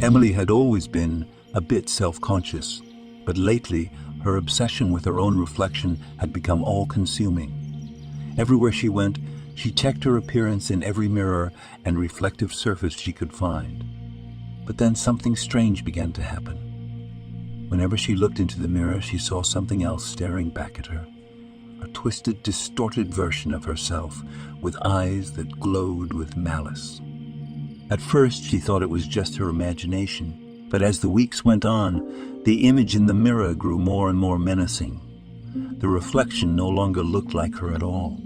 Emily had always been a bit self-conscious, but lately her obsession with her own reflection had become all-consuming. Everywhere she went, she checked her appearance in every mirror and reflective surface she could find. But then something strange began to happen. Whenever she looked into the mirror, she saw something else staring back at her. A twisted, distorted version of herself, with eyes that glowed with malice. At first, she thought it was just her imagination, but as the weeks went on, the image in the mirror grew more and more menacing. The reflection no longer looked like her at all.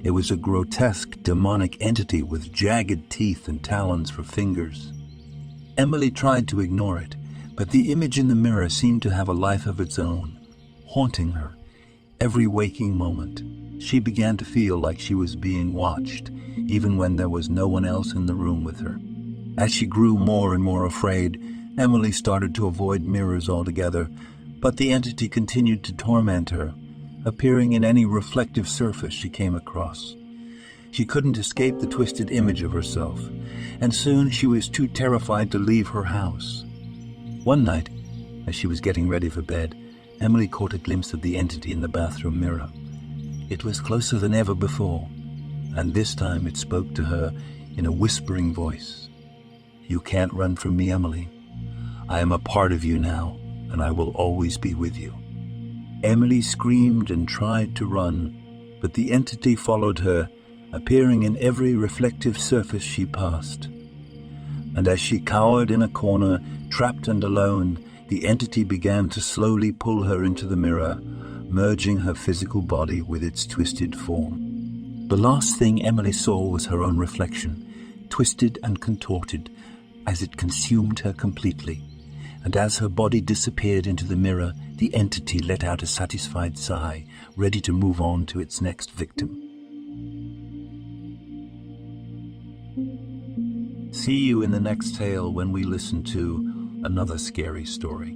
It was a grotesque, demonic entity with jagged teeth and talons for fingers. Emily tried to ignore it, but the image in the mirror seemed to have a life of its own, haunting her every waking moment. She began to feel like she was being watched, even when there was no one else in the room with her. As she grew more and more afraid, Emily started to avoid mirrors altogether, but the entity continued to torment her, appearing in any reflective surface she came across. She couldn't escape the twisted image of herself, and soon she was too terrified to leave her house. One night, as she was getting ready for bed, Emily caught a glimpse of the entity in the bathroom mirror. It was closer than ever before, and this time it spoke to her in a whispering voice. "You can't run from me, Emily. I am a part of you now, and I will always be with you." Emily screamed and tried to run, but the entity followed her, appearing in every reflective surface she passed. And as she cowered in a corner, trapped and alone, the entity began to slowly pull her into the mirror, merging her physical body with its twisted form. The last thing Emily saw was her own reflection, twisted and contorted, as it consumed her completely. And as her body disappeared into the mirror, the entity let out a satisfied sigh, ready to move on to its next victim. See you in the next tale when we listen to another scary story.